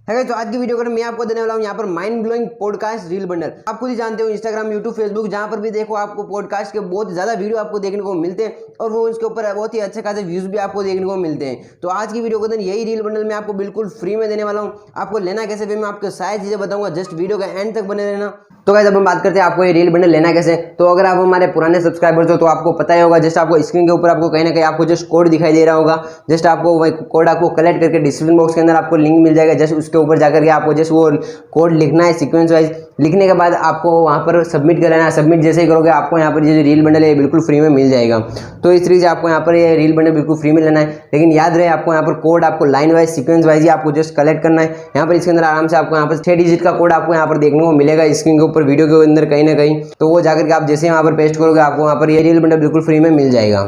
है तो आज की वीडियो में मैं आपको देने वाला हूँ यहाँ पर mind blowing podcast reel bundle. आप खुद ही जानते हो इंस्टाग्राम, यूट्यूब, फेसबुक जहाँ पर भी देखो आपको पॉडकास्ट के बहुत ज़्यादा वीडियो आपको देखने को मिलते हैं और वो उसके ऊपर बहुत ही अच्छे खासे व्यूज़ भी आपको देखने को मिलते हैं। तो आज की वीडियो के अंदर यही रील बंडल मैं आपको बिल्कुल फ्री में देने वाला हूँ। आपको लेना कैसे भी मैं आपको सारी चीज़ें बताऊँगा, जस्ट वीडियो का एंड तक बने रहना। तो गाइस अब हम बात करते हैं आपको ये रील बंडल लेना कैसे। तो अगर आप हमारे पुराने सब्सक्राइबर्स हो तो आपको पता ही होगा, जस्ट आपको स्क्रीन के ऊपर आपको कहीं ना कहीं आपको जस्ट कोड दिखाई दे रहा होगा। जस्ट आपको वही कोड आपको कलेक्ट करके डिस्क्रिप्शन बॉक्स के अंदर आपको लिंक मिल जाएगा। जस्ट उसके ऊपर जाकर के आपको जस्ट वो कोड लिखना है सीक्वेंस वाइज। लिखने के बाद आपको वहाँ पर सबमिट कर लेना है। सबमिट जैसे ही करोगे आपको यहाँ पर ये जो रील बंडल है बिल्कुल फ्री में मिल जाएगा। तो इस तरीके से आपको यहाँ पर ये रील बंडल बिल्कुल फ्री में लेना है। लेकिन याद रहे आपको यहाँ पर कोड आपको लाइन वाइज सीक्वेंस वाइज ही आपको जस्ट कलेक्ट करना है। यहाँ पर इसके अंदर आराम से आपको यहाँ पर 6 डिजिट का कोड आपको यहाँ पर देखने को मिलेगा स्क्रीन के ऊपर, वीडियो के अंदर कहीं ना कहीं। तो वो जाकर के आप जैसे वहाँ पर पेस्ट करोगे आपको वहाँ पर ये रील बंडल बिल्कुल फ्री में मिल जाएगा।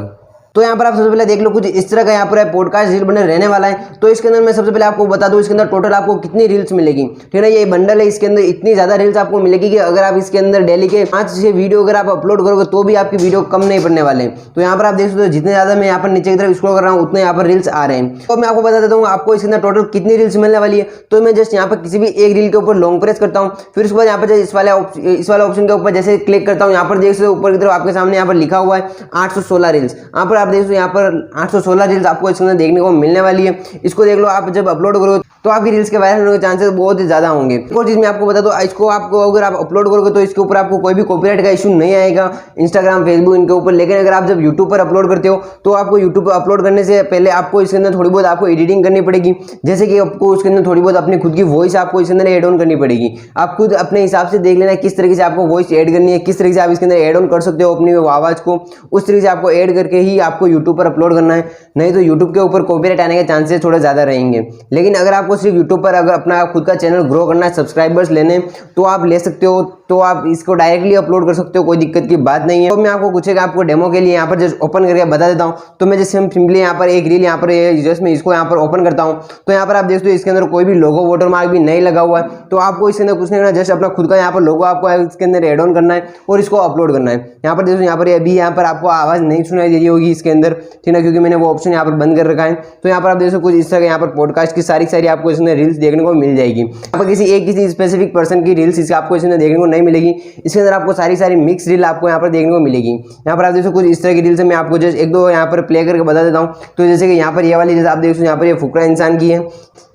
तो यहाँ पर आप सबसे पहले देख लो कुछ इस तरह का यहाँ पर पॉडकास्ट रील बंडल रहने वाला है। तो इसके अंदर मैं सबसे पहले आपको बता दूं इसके अंदर टोटल आपको कितनी रील्स मिलेगी। ठीक है ना, ये बंडल है, इसके अंदर इतनी ज़्यादा रील्स आपको मिलेगी कि अगर आप इसके अंदर डेली के 5 से वीडियो अगर आप अपलोड करोगे तो भी आपकी वीडियो कम नहीं पड़ने वाले। तो यहाँ पर आप देख सकते हो जितने ज़्यादा मैं यहाँ पर नीचे की तरफ स्क्रॉल कर रहा हूँ उतने यहाँ पर रील्स आ रहे हैं। तो मैं आपको बता देता हूँ आपको इसके अंदर टोटल कितनी रील्स मिलने वाली है। तो मैं जस्ट यहाँ पर किसी भी एक रील के ऊपर लॉन्ग प्रेस करता हूँ, फिर उसके बाद यहाँ पर इस वाले ऑप्शन के ऊपर जैसे क्लिक करता हूँ, यहाँ पर देख सकते हो ऊपर की तरफ आपके सामने यहाँ पर लिखा हुआ है 816 रील्स। यहाँ पर आप देख सकते हो यहाँ पर 816 रील्स आपको इसके अंदर देखने को मिलने वाली है। इसको देख लो, आप जब अपलोड करोगे तो आपकी रील्स के वायरल होने के चांसेस बहुत ही ज़्यादा होंगे। एक और चीज़ मैं आपको बता दूं, इसको आपको अगर आप अपलोड करोगे तो इसके ऊपर आपको कोई भी कॉपीराइट का इशू नहीं आएगा इंस्टाग्राम, फेसबुक इनके ऊपर। लेकिन अगर आप जब यूट्यूब पर अपलोड करते हो तो आपको यूट्यूब पर अपलोड करने से पहले आपको इसके अंदर थोड़ी बहुत आपको एडिटिंग करनी पड़ेगी। जैसे कि आपको उसके अंदर थोड़ी बहुत अपनी खुद की वॉइस आपको इसके अंदर एड ऑन करनी पड़ेगी। आप खुद अपने हिसाब से देख लेना किस तरीके से आपको वॉइस ऐड करनी है, किस तरीके से आप इसके अंदर एड ऑन कर सकते हो अपनी आवाज़ को। उस तरीके से आपको ऐड करके ही आपको यूट्यूब पर अपलोड करना है, नहीं तो यूट्यूब के ऊपर कॉपीराइट आने के चांसेस थोड़े ज़्यादा रहेंगे। लेकिन अगर आपको सिर्फ यूट्यूब पर अगर अपना खुद का चैनल ग्रो करना है, सब्सक्राइबर्स लेने, तो आप ले सकते हो। तो आप इसको डायरेक्टली अपलोड कर सकते हो, कोई दिक्कत की बात नहीं है। तो मैं आपको कुछ आपको डेमो के लिए यहाँ पर जस्ट ओपन करके बता देता हूँ। तो मैं जैसे सिंपली यहाँ पर एक रील यहाँ पर जस्ट मैं इसको यहाँ पर ओपन करता हूँ। तो यहाँ पर आप देख सकते हो इसके अंदर कोई भी लोगो वाटर मार्क भी नहीं लगा हुआ है। तो आपको इसके अंदर कुछ नहीं करना, जस्ट अपना खुद का यहाँ पर लोगो आपको इसके अंदर एड ऑन करना है और इसको अपलोड करना है। यहाँ पर देखो यहाँ पर अभी यहाँ पर आपको आवाज़ नहीं सुनाई दे रही होगी इसके अंदर, ठीक है, क्योंकि मैंने वो ऑप्शन यहाँ पर बंद कर रखा है। तो यहाँ पर आप देखो कुछ इस तरह यहाँ पर पॉडकास्ट की सारी आपको इसमें रील्स देखने को मिल जाएगी। यहाँ पर किसी स्पेसिफिक पर्सन की रील्स आपको इसमें देखने को नहीं मिलेगी। इसके अंदर आपको सारी मिक्स रील आपको यहाँ पर देखने को मिलेगी। यहाँ पर आप देखो कुछ इस तरह की रील्स मैं आपको जस्ट एक दो यहाँ पर प्ले करके बता देता हूँ। तो जैसे कि यहाँ पर ये वाली रील्स आप देखो, यहाँ पर ये फुकरा इंसान की है।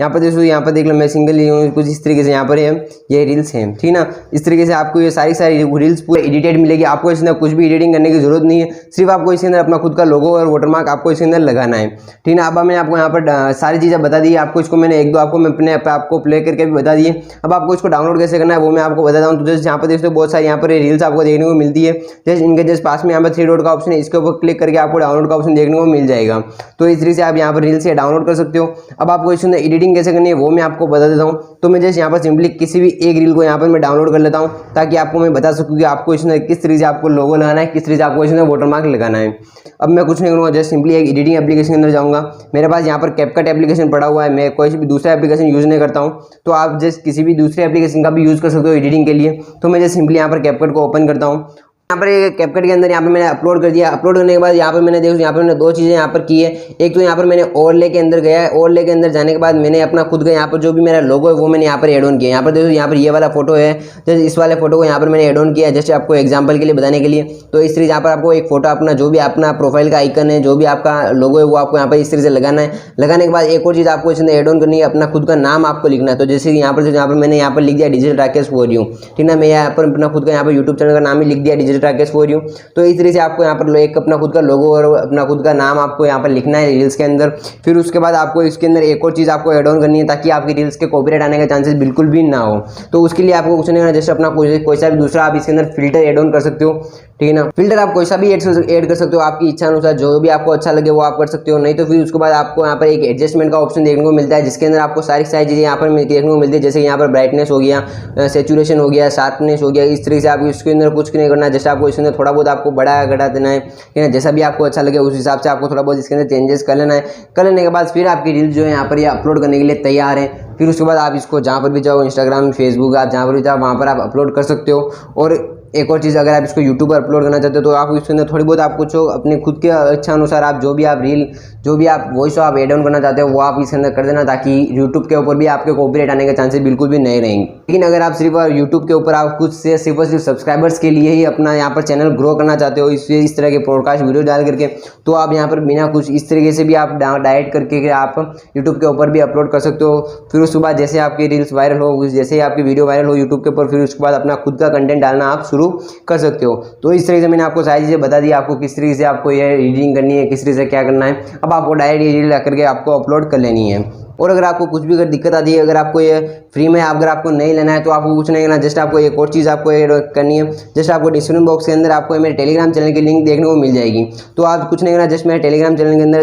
यहाँ पर देखो, यहाँ पर देख लो मैं सिंगल ली हूँ, कुछ इस तरीके से यहाँ पर ये रील्स हैं, ठीक ना। इस तरीके से आपको ये सारी रील्स पूरे एडिटेड मिलेगी। आपको इसके अंदर कुछ भी एडिटिंग करने की जरूरत नहीं है, सिर्फ आपको इसके अंदर अपना खुद का लोगो और वाटरमार्क आपको इसके अंदर लगाना है, ठीक ना। अब मैंने आपको यहाँ पर सारी चीज़ें बता दी। आपको इसको मैंने एक दो आपको मैं अपने आपको प्ले करके भी बता दिए। अब आपको इसको डाउनलोड कैसे करना है वो मैं आपको बताता हूँ। तो जस्ट यहाँ पर देखते हो बहुत सारी यहाँ पर रील्स आपको देखने को मिलती है। जस्ट इनके जस्ट पास में यहाँ पर 3 डॉट का ऑप्शन है, इसके ऊपर क्लिक करके आपको डाउनलोड का ऑप्शन देखने को मिल जाएगा। तो इस तरीके से आप यहाँ पर रील्स से डाउनलोड कर सकते हो। अब आपको इसमें एडिटिंग कैसे करनी है वो मैं आपको बता देता हूँ। तो मैं जस्ट यहाँ पर सिंपली किसी भी एक रील को यहाँ पर मैं डाउनलोड कर लेता हूँ, ताकि आपको मैं बता सकूँ कि आपको इसमें किस तरीके से आपको लोगो लगाना है, किस तरीके से आपको इसमें वाटरमार्क लगाना है। अब मैं कुछ नहीं करूँगा, जस्ट सिंपली एक एडिटिंग एप्लीकेशन के अंदर जाऊँगा। मेरे पास यहाँ पर कैपकट एप्लीकेशन पड़ा हुआ है, मैं कोई भी दूसरा एप्लीकेशन यूज़ नहीं करता हूँ। तो आप जस्ट किसी भी दूसरे एप्लीकेशन का भी यूज़ कर सकते हो एडिटिंग के लिए। तो मैं जस्ट सिंपली यहाँ पर कैपकट को ओपन करता हूँ। यहाँ पर ये कैपकट के अंदर यहाँ पर मैंने अपलोड कर दिया। अपलोड करने के बाद यहाँ पर मैंने देखो यहाँ पर मैंने 2 चीज़ें यहाँ पर की है। एक तो यहाँ पर मैंने ओवरले के अंदर गया है, ओवरले के अंदर जाने के बाद मैंने अपना खुद का यहाँ पर जो भी मेरा लोगो है वो मैंने यहाँ पर एड ऑन किया। यहाँ पर देखो यहाँ पर ये वाला फोटो है, जैसे इस वाले फोटो को यहाँ पर मैंने एड ऑन किया है, जैसे आपको एग्जाम्पल के लिए बताने के लिए। तो इस तरीके यहाँ पर आपको एक फोटो अपना जो भी अपना प्रोफाइल का आइकन है, जो भी आपका लोगो है वो आपको यहाँ पर इस तरीके से लगाना है। लगाने के बाद एक और चीज़ आपको इसमें एड ऑन करनी है, अपना खुद का नाम आपको लिखना है। तो जैसे यहाँ पर मैंने यहाँ पर लिख दिया डिजिटल राकेश फॉर यू, ठीक ना। मैं यहाँ पर अपना खुद का यहाँ पर यूट्यूब चैनल का नाम ही लिख दिया डिजिटल राकेश फॉर यू। तो इस तरीके से आपको यहाँ पर एक अपना खुद का लोगो और अपना खुद का नाम आपको यहाँ पर लिखना है रील्स के अंदर। फिर उसके बाद आपको इसके अंदर एक और चीज़ आपको ऐड ऑन करनी है, ताकि आपकी रील्स के कॉपीराइट आने के चांसेस बिल्कुल भी ना हो। तो उसके लिए आपको कुछ नहीं करना, जस्ट अपना कोई सा भी दूसरा आप इसके अंदर फिल्टर ऐड ऑन कर सकते हो, ठीक है ना। फिल्टर आप कोई सा भी ऐड कर सकते हो, आपकी इच्छा अनुसार जो भी आपको अच्छा लगे वो आप कर सकते हो। नहीं तो फिर उसके बाद आपको यहाँ पर एक एडजस्टमेंट का ऑप्शन देखने को मिलता है, जिसके अंदर आपको सारी चीज़ें यहाँ पर देखने को मिलती है। जैसे यहाँ पर ब्राइटनेस हो गया, सेचुरेशन हो गया, शार्पनेस हो गया। इस तरीके से आप इसके अंदर कुछ नहीं करना, जैसे आपको इसके अंदर थोड़ा बहुत आपको बढ़ा घटा देना है, ठीक है। जैसा भी आपको अच्छा लगे उस हिसाब से आपको थोड़ा बहुत इसके अंदर चेंजेस कर लेना है। कर लेने के बाद फिर आपकी रील जो है यहाँ पर ये अपलोड करने के लिए तैयार है। फिर उसके बाद आप इसको जहाँ पर भी जाओ, इंस्टाग्राम, फेसबुक, आप जहाँ पर भी जाओ वहाँ पर आप अपलोड कर सकते हो। और एक और चीज़, अगर आप इसको यूट्यूब पर अपलोड करना चाहते हो तो आप इसके अंदर थोड़ी बहुत आप कुछ अपने खुद के इच्छा अनुसार आप जो भी आप रील, जो भी आप वॉइस आप एड ऑन करना चाहते हो वो आप इसके अंदर कर देना, ताकि यूट्यूब के ऊपर भी आपके कॉपीराइट आने के चांसेस बिल्कुल भी नहीं रहेंगे। लेकिन अगर आप सिर्फ यूट्यूब के ऊपर आप कुछ से सिर्फ सब्सक्राइबर्स के लिए ही अपना यहाँ पर चैनल ग्रो करना चाहते हो इस तरह के पॉडकास्ट वीडियो डाल करके, तो आप यहाँ पर बिना कुछ इस तरीके से भी आप डायरेक्ट करके आप यूट्यूब के ऊपर भी अपलोड कर सकते हो। फिर उसके बाद जैसे आपकी रील्स वायरल हो, जैसे ही आपकी वीडियो वायरल हो यूट्यूब के ऊपर, फिर उसके बाद अपना खुद का कंटेंट डालना आप शुरू कर सकते हो। तो इस तरीके से मैंने आपको सारी चीज़ें बता दी, आपको किस तरीके से आपको ये एडिटिंग करनी है, किस तरीके से क्या करना है। अब आपको डायरेक्ट ये रील करके आपको अपलोड कर लेनी है। और अगर आपको कुछ भी अगर दिक्कत आती है, अगर आपको ये फ्री में अगर आपको नहीं लेना है तो आपको कुछ नहीं करना, जस्ट आपको एक और चीज़ आपको ऐड करनी है। जस्ट आपको डिस्क्रिप्शन बॉक्स के अंदर आपको मेरे टेलीग्राम चैनल की लिंक देखने को मिल जाएगी। तो आप कुछ नहीं करना, जस्ट मेरे टेलीग्राम चैनल के अंदर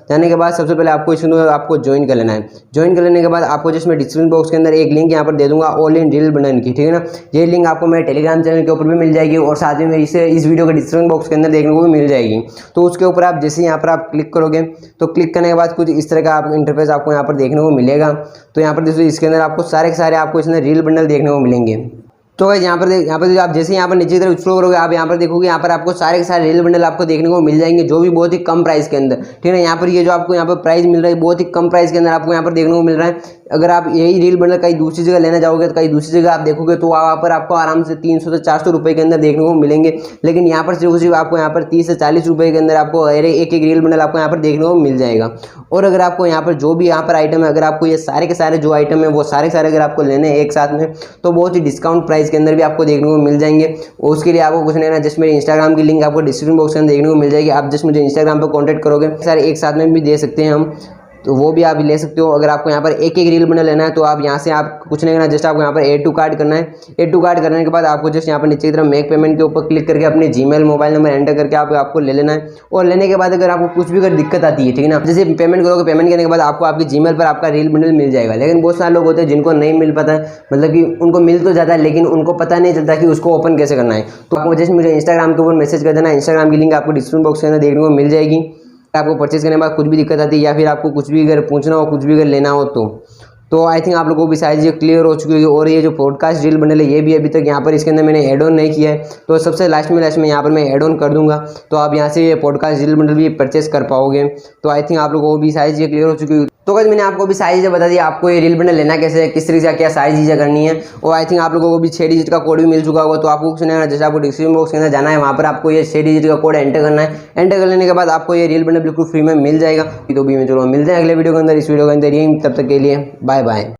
जाने के बाद सबसे पहले आपको इसमें आपको ज्वाइन कर लेना है। ज्वाइन कर लेने के बाद आपको जस्ट मैं डिस्क्रिप्शन बॉक्स के अंदर एक लिंक यहाँ पर दे दूंगा ऑल इन रील बंडल की, ठीक है ना। ये लिंक आपको मेरे टेलीग्राम चैनल के ऊपर भी मिल जाएगी और साथ में इस वीडियो के डिस्क्रिप्शन बॉक्स के अंदर देखने को भी मिल जाएगी। तो उसके ऊपर आप जैसे यहाँ पर आप क्लिक करोगे तो क्लिक करने के बाद कुछ इस तरह का आप इंटरफेस आपको यहाँ पर देखने को मिलेगा। तो यहाँ पर देखो इसके अंदर आपको सारे के सारे आपको इसमें रील बंडल देखने को मिलेंगे। तो गाइस यहाँ पर आप जैसे यहाँ पर नीचे की तरफ एक्सप्लोर करोगे आप यहाँ पर देखोगे यहाँ पर आपको सारे के सारे रील बंडल आपको देखने को मिल जाएंगे, जो भी बहुत ही कम प्राइस के अंदर, ठीक है। यहाँ पर ये जो आपको यहाँ पर प्राइस मिल रहा है बहुत ही कम प्राइस के अंदर आपको यहाँ पर देखने को मिल रहा है। अगर आप यही रील बंडल कहीं दूसरी जगह लेना जाओगे तो कहीं दूसरी जगह आप देखोगे तो वहाँ पर आपको आराम से 300 से 400 रुपये के अंदर देखने को मिलेंगे। लेकिन यहाँ पर सिर्फ आपको यहाँ पर 30 से 40 रुपये के अंदर आपको एक रील बंडल आपको यहाँ पर देखने को मिल जाएगा। और अगर आपको यहाँ पर जो भी यहाँ पर आइटम है, अगर आपको ये सारे के सारे जो आइटम है वो सारे के सारे अगर आपको लेने हैं एक साथ में तो बहुत ही डिस्काउंट प्राइस के अंदर भी आपको देखने को मिल जाएंगे। और उसके लिए आपको कुछ नहीं ना, जस्ट मेरे इंस्टाग्राम की लिंक आपको डिस्क्रिप्शन बॉक्स में देखने को मिल जाएगी। आप जस्ट मुझे इंस्टाग्राम पर कॉन्टैक्ट करोगे सारे एक साथ में भी दे सकते हैं हम, तो वो भी आप ले सकते हो। अगर आपको यहाँ पर एक रील बंडल लेना है तो आप यहाँ से आप कुछ नहीं करना, जस्ट आपको यहाँ पर एड टू कार्ट करना है। एड टू कार्ट करने के बाद आपको जस्ट यहाँ पर नीचे की तरफ मेक पेमेंट के ऊपर क्लिक करके अपने जीमेल मोबाइल नंबर एंटर करके आपको ले लेना है। और लेने के बाद अगर आपको कुछ भी अगर दिक्कत आती है, ठीक है ना, जैसे पेमेंट करोगे, पेमेंट करने के बाद आपको आपकी जीमेल पर आपका रील बंडल मिल जाएगा। लेकिन बहुत सारे लोग होते हैं जिनको नहीं मिल पाता है, मतलब कि उनको मिल तो जाता है लेकिन उनको पता नहीं चलता कि उसको ओपन कैसे करना है। तो आपको जस्ट मुझे इंस्टाग्राम के ऊपर मैसेज कर देना, इंस्टाग्राम की लिंक आपको डिस्क्रिप्शन बॉक्स के अंदर देखने को मिल जाएगी। आपको परचेज करने के बाद कुछ भी दिक्कत आती है या फिर आपको कुछ भी अगर पूछना हो, कुछ भी अगर लेना हो तो आई थिंक आप लोगों को भी सारी चीज़ें क्लियर हो चुकी है। और ये जो पॉडकास्ट रील बंडल है ये भी अभी तक यहाँ पर इसके अंदर मैंने ऐड ऑन नहीं किया है, तो सबसे लास्ट में यहाँ पर मैं ऐड ऑन कर दूंगा, तो आप यहाँ से ये पॉडकास्ट रील बंडल भी परचेस कर पाओगे। तो आई थिंक आप लोगों को भी सारी चीज़ें क्लियर हो चुकी है। तो गाइस मैंने आपको भी सारी चीज़ें बता दी, आपको ये रील बंडल लेना कैसे है, किस तरीके से क्या सारी चीज़ें करनी है। और आई थिंक आप लोगों को भी 6 डिजिट का कोड भी मिल चुका होगा। तो आपको कुछ नहीं करना, जैसे आपको डिस्क्रिप्शन बॉक्स के अंदर जाना है, वहाँ पर आपको ये 6 डिजिट का कोड एंटर करना है। एंटर कर लेने के बाद आपको ये रील बंडल बिल्कुल फ्री में मिल जाएगा। तो भी मैं चलो मिलते हैं अगले वीडियो के अंदर, इस वीडियो के अंदर। यही तब तक के लिए बाय बाय।